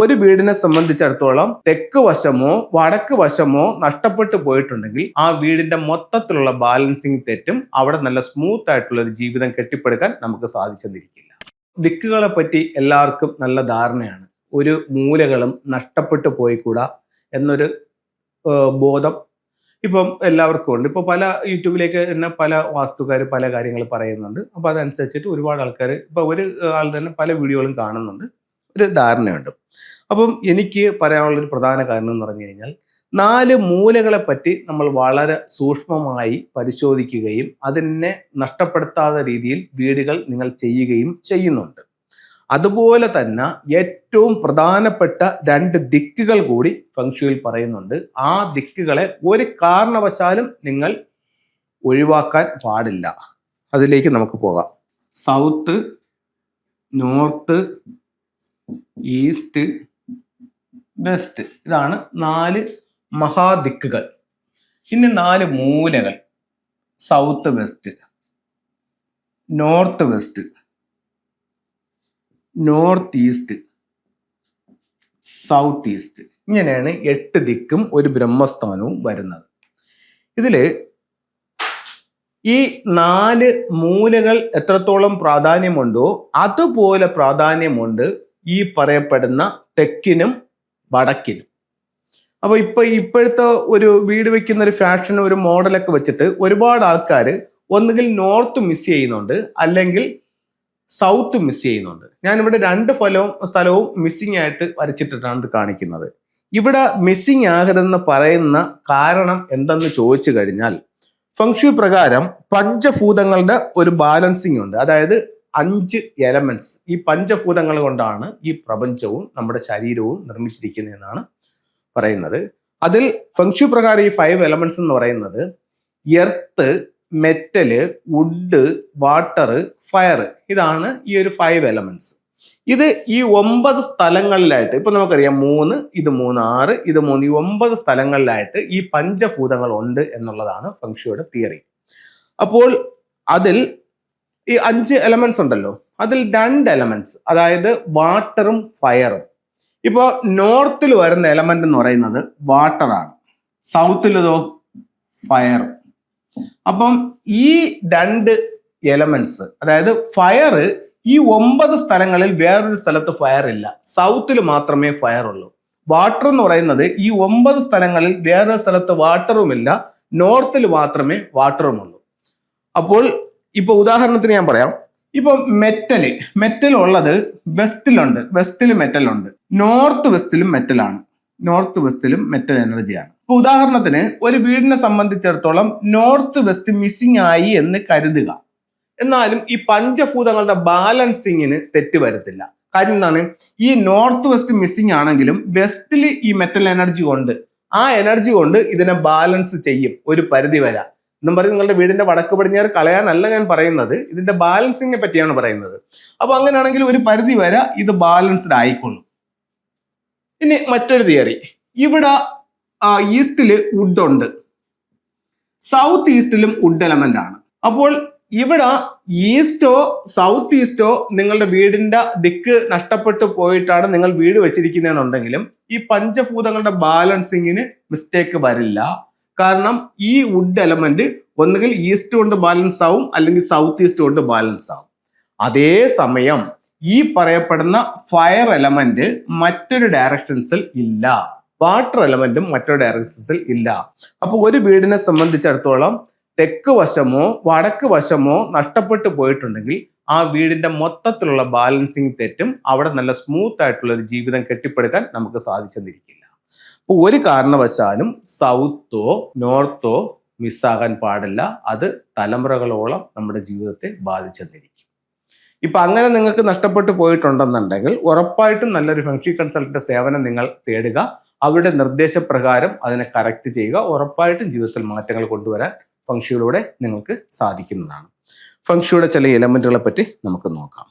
ഒരു വീടിനെ സംബന്ധിച്ചിടത്തോളം തെക്ക് വശമോ വടക്ക് വശമോ നഷ്ടപ്പെട്ടു പോയിട്ടുണ്ടെങ്കിൽ ആ വീടിന്റെ മൊത്തത്തിലുള്ള ബാലൻസിങ് തെറ്റും. അവിടെ നല്ല സ്മൂത്ത് ആയിട്ടുള്ള ഒരു ജീവിതം കെട്ടിപ്പടുക്കാൻ നമുക്ക് സാധിച്ചെന്നിരിക്കില്ല. ദിക്കുകളെ പറ്റി എല്ലാവർക്കും നല്ല ധാരണയാണ്. ഒരു മൂലകളും നഷ്ടപ്പെട്ടു പോയിക്കൂടാ എന്നൊരു ബോധം ഇപ്പം എല്ലാവർക്കും ഉണ്ട്. ഇപ്പോൾ പല യൂട്യൂബിലേക്ക് തന്നെ പല വാസ്തുക്കാർ പല കാര്യങ്ങൾ പറയുന്നുണ്ട്. അപ്പോൾ അതനുസരിച്ചിട്ട് ഒരുപാട് ആൾക്കാർ ഇപ്പോൾ ഒരു ആൾ തന്നെ പല വീഡിയോകളും കാണുന്നുണ്ട്, ഒരു ധാരണയുണ്ട്. അപ്പം എനിക്ക് പറയാനുള്ളൊരു പ്രധാന കാരണം എന്ന് പറഞ്ഞു കഴിഞ്ഞാൽ 4 മൂലകളെ പറ്റി നമ്മൾ വളരെ സൂക്ഷ്മമായി പരിശോധിക്കുകയും അതിനെ നഷ്ടപ്പെടുത്താത്ത രീതിയിൽ വീടുകൾ നിങ്ങൾ ചെയ്യുകയും ചെയ്യുന്നുണ്ട്. അതുപോലെ തന്നെ ഏറ്റവും പ്രധാനപ്പെട്ട 2 ദിക്കുകൾ കൂടി ഫെങ്ഷുയിൽ പറയുന്നുണ്ട്. ആ ദിക്കുകളെ ഒരു കാരണവശാലും നിങ്ങൾ ഒഴിവാക്കാൻ പാടില്ല. അതിലേക്ക് നമുക്ക് പോകാം. സൗത്ത്, നോർത്ത്, ഈസ്റ്റ്, വെസ്റ്റ്, ഇതാണ് 4 മഹാദിക്കുകൾ. ഇനി 4 മൂലകൾ: south west, north west, north east, south east. ഇങ്ങനെയാണ് 8 ദിക്കും ഒരു ബ്രഹ്മസ്ഥാനവും വരുന്നത്. ഇതില് ഈ 4 മൂലകൾ എത്രത്തോളം പ്രാധാന്യമുണ്ടോ അതുപോലെ പ്രാധാന്യമുണ്ട് ഈ പറയപ്പെടുന്ന തെക്കിനും വടക്കിനും. അപ്പൊ ഇപ്പോഴത്തെ ഒരു വീട് വെക്കുന്ന ഒരു ഫാഷൻ, ഒരു മോഡലൊക്കെ വെച്ചിട്ട് ഒരുപാട് ആൾക്കാർ ഒന്നുകിൽ നോർത്ത് മിസ് ചെയ്യുന്നുണ്ട്, അല്ലെങ്കിൽ സൗത്ത് മിസ് ചെയ്യുന്നുണ്ട്. ഞാനിവിടെ 2 സ്ഥലവും മിസ്സിംഗ് ആയിട്ട് വരച്ചിട്ടിട്ടാണ് ഇത് കാണിക്കുന്നത്. ഇവിടെ മിസ്സിംഗ് ആകരുതെന്ന് പറയുന്ന കാരണം എന്തെന്ന് ചോദിച്ചു കഴിഞ്ഞാൽ, ഫെങ്ഷു പ്രകാരം പഞ്ചഭൂതങ്ങളുടെ ഒരു ബാലൻസിങ് ഉണ്ട്. അതായത് 5 എലമെന്റ്സ്. ഈ പഞ്ചഭൂതങ്ങൾ കൊണ്ടാണ് ഈ പ്രപഞ്ചവും നമ്മുടെ ശരീരവും നിർമ്മിച്ചിരിക്കുന്നതെന്നാണ് പറയുന്നത്. അതിൽ ഫെങ്ഷു പ്രകാരം ഈ 5 എലമെന്റ്സ് എന്ന് പറയുന്നത് earth, metal, wood, water, fire. ഇതാണ് ഈ ഒരു 5 എലമെന്റ്സ്. ഇത് ഈ 9 സ്ഥലങ്ങളിലായിട്ട്, ഇപ്പൊ നമുക്കറിയാം 3, ഇത് 3, 6, ഇത് 3, ഈ 9 സ്ഥലങ്ങളിലായിട്ട് ഈ പഞ്ചഭൂതങ്ങൾ ഉണ്ട് എന്നുള്ളതാണ് ഫെങ്ഷുയുടെ തിയറി. അപ്പോൾ അതിൽ ഈ 5 എലമെന്റ്സ് ഉണ്ടല്ലോ, അതിൽ 2 എലമെന്റ്സ്, അതായത് വാട്ടറും ഫയറും. ഇപ്പൊ നോർത്തിൽ വരുന്ന എലമെന്റ് എന്ന് പറയുന്നത് വാട്ടറാണ്, സൗത്തിലതോ ഫയർ. അപ്പം ഈ 2 എലമെന്റ്സ്, അതായത് ഫയർ, ഈ 9 സ്ഥലങ്ങളിൽ വേറൊരു സ്ഥലത്ത് ഫയർ ഇല്ല, സൗത്തിൽ മാത്രമേ ഫയർ ഉള്ളൂ. വാട്ടർ എന്ന് പറയുന്നത് ഈ 9 സ്ഥലങ്ങളിൽ വേറൊരു സ്ഥലത്ത് വാട്ടറും ഇല്ല, നോർത്തിൽ മാത്രമേ വാട്ടറും ഉള്ളൂ. അപ്പോൾ ഇപ്പൊ ഉദാഹരണത്തിന് ഞാൻ പറയാം. ഇപ്പൊ മെറ്റൽ ഉള്ളത് വെസ്റ്റിലുണ്ട്, വെസ്റ്റിൽ മെറ്റൽ ഉണ്ട്, നോർത്ത് വെസ്റ്റിലും മെറ്റലാണ്, നോർത്ത് വെസ്റ്റിലും മെറ്റൽ എനർജിയാണ്. ഇപ്പൊ ഉദാഹരണത്തിന് ഒരു വീടിനെ സംബന്ധിച്ചിടത്തോളം നോർത്ത് വെസ്റ്റ് മിസ്സിംഗ് ആയി എന്ന് കരുതുക. എന്നാലും ഈ പഞ്ചഭൂതങ്ങളുടെ ബാലൻസിങ്ങിന് തെറ്റ് വരുത്തില്ല. കാര്യം എന്താണ്? ഈ നോർത്ത് വെസ്റ്റ് മിസ്സിംഗ് ആണെങ്കിലും വെസ്റ്റിൽ ഈ മെറ്റൽ എനർജി കൊണ്ട്, ആ എനർജി കൊണ്ട് ഇതിനെ ബാലൻസ് ചെയ്യും ഒരു പരിധി വരെ. എന്നും പറഞ്ഞ് നിങ്ങളുടെ വീടിന്റെ വടക്ക് പടിഞ്ഞാറ് കളയാനല്ല ഞാൻ പറയുന്നത്, ഇതിന്റെ ബാലൻസിങ്ങിനെ പറ്റിയാണ് പറയുന്നത്. അപ്പൊ അങ്ങനെയാണെങ്കിൽ ഒരു പരിധി വരെ ഇത് ബാലൻസ്ഡ് ആയിക്കൊള്ളും. ഇനി മറ്റൊരു തിയറി, ഇവിടെ ഈസ്റ്റില് വുഡ് ഉണ്ട്, സൗത്ത് ഈസ്റ്റിലും വുഡ് എലമെന്റ് ആണ്. അപ്പോൾ ഇവിടെ ഈസ്റ്റോ സൗത്ത് ഈസ്റ്റോ നിങ്ങളുടെ വീടിന്റെ ദിക്ക് നഷ്ടപ്പെട്ടു പോയിട്ടാണ് നിങ്ങൾ വീട് വെച്ചിരിക്കുന്നതെന്നുണ്ടെങ്കിലും ഈ പഞ്ചഭൂതങ്ങളുടെ ബാലൻസിങ്ങിന് മിസ്റ്റേക്ക് വരില്ല. കാരണം ഈ വുഡ് എലമെന്റ് ഒന്നുകിൽ ഈസ്റ്റ് കൊണ്ട് ബാലൻസ് ആവും, അല്ലെങ്കിൽ സൗത്ത് ഈസ്റ്റ് കൊണ്ട് ബാലൻസ് ആവും. അതേസമയം ഈ പറയപ്പെടുന്ന ഫയർ എലമെന്റ് മറ്റൊരു ഡയറക്ഷൻസിൽ ഇല്ല, വാട്ടർ എലമെന്റും മറ്റൊരു ഡയറക്ഷൻസിൽ ഇല്ല. അപ്പൊ ഒരു വീടിനെ സംബന്ധിച്ചിടത്തോളം തെക്ക് വശമോ വടക്ക് വശമോ നഷ്ടപ്പെട്ടു പോയിട്ടുണ്ടെങ്കിൽ ആ വീടിന്റെ മൊത്തത്തിലുള്ള ബാലൻസിങ് തെറ്റും. അവിടെ നല്ല സ്മൂത്ത് ആയിട്ടുള്ള ഒരു ജീവിതം കെട്ടിപ്പടുക്കാൻ നമുക്ക് സാധിച്ചെന്നിരിക്കില്ല. അപ്പൊ ഒരു കാരണവശാലും സൗത്തോ നോർത്തോ മിസ്സാകാൻ പാടില്ല. അത് തലമുറകളോളം നമ്മുടെ ജീവിതത്തെ ബാധിച്ചെന്നിരിക്കും. ഇപ്പൊ അങ്ങനെ നിങ്ങൾക്ക് നഷ്ടപ്പെട്ടു പോയിട്ടുണ്ടെന്നുണ്ടെങ്കിൽ ഉറപ്പായിട്ടും നല്ലൊരു ഫെങ്ഷി കൺസൾട്ടന്റ് സേവനം നിങ്ങൾ തേടുക. അവരുടെ നിർദ്ദേശപ്രകാരം അതിനെ കറക്റ്റ് ചെയ്യുക. ഉറപ്പായിട്ടും ജീവിതത്തിൽ മാറ്റങ്ങൾ കൊണ്ടുവരാൻ ഫെങ്ഷിയിലൂടെ നിങ്ങൾക്ക് സാധിക്കുന്നതാണ്. ഫെങ്ഷിയുടെ ചില എലമെന്റുകളെ പറ്റി നമുക്ക് നോക്കാം.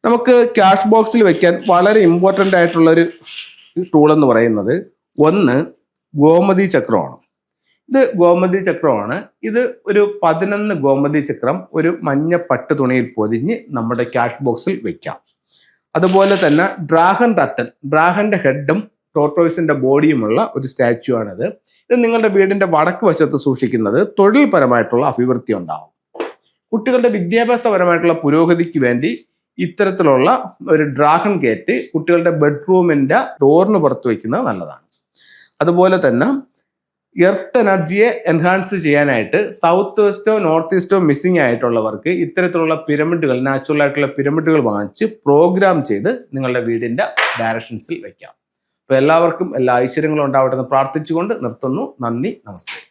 നമുക്ക് ക്യാഷ് ബോക്സിൽ വെക്കാൻ വളരെ ഇമ്പോർട്ടൻ്റ് ആയിട്ടുള്ളൊരു ടൂൾ എന്ന് പറയുന്നത് ഒന്ന് ഗോമതി ചക്രമാണ്. ഇത് ഗോമതി ചക്രമാണ്. ഇത് ഒരു 11 ഗോമതി ചക്രം ഒരു മഞ്ഞ പട്ട് തുണിയിൽ പൊതിഞ്ഞ് നമ്മുടെ ക്യാഷ് ബോക്സിൽ വെക്കാം. അതുപോലെ തന്നെ ഡ്രാഗൺ ടർട്ടിൽ, ഡ്രാഗന്റെ ഹെഡും ടോർട്ടോയ്സിന്റെ ബോഡിയുമുള്ള ഒരു സ്റ്റാച്യു ആണിത്. ഇത് നിങ്ങളുടെ വീടിന്റെ വടക്ക് വശത്ത് സൂക്ഷിക്കുന്നത് തൊഴിൽപരമായിട്ടുള്ള അഭിവൃദ്ധി ഉണ്ടാവും. കുട്ടികളുടെ വിദ്യാഭ്യാസപരമായിട്ടുള്ള പുരോഗതിക്ക് വേണ്ടി ഇത്തരത്തിലുള്ള ഒരു ഡ്രാഗൺ ഗേറ്റ് കുട്ടികളുടെ ബെഡ്റൂമിന്റെ ഡോറിന് പുറത്ത് വയ്ക്കുന്നത് നല്ലതാണ്. അതുപോലെ തന്നെ എർത്ത് എനർജിയെ എൻഹാൻസ് ചെയ്യാനായിട്ട് സൗത്ത് വെസ്റ്റോ നോർത്ത് ഈസ്റ്റോ മിസ്സിംഗ് ആയിട്ടുള്ളവർക്ക് ഇത്തരത്തിലുള്ള പിരമിഡുകൾ, നാച്ചുറൽ ആയിട്ടുള്ള പിരമിഡുകൾ വാങ്ങിച്ച് പ്രോഗ്രാം ചെയ്ത് നിങ്ങളുടെ വീടിന്റെ ഡയറക്ഷൻസിൽ വെക്കാം. അപ്പോൾ എല്ലാവർക്കും എല്ലാ ഐശ്വര്യങ്ങളും ഉണ്ടാവട്ടെ എന്ന് പ്രാർത്ഥിച്ചുകൊണ്ട് നിർത്തുന്നു. നന്ദി, നമസ്തേ.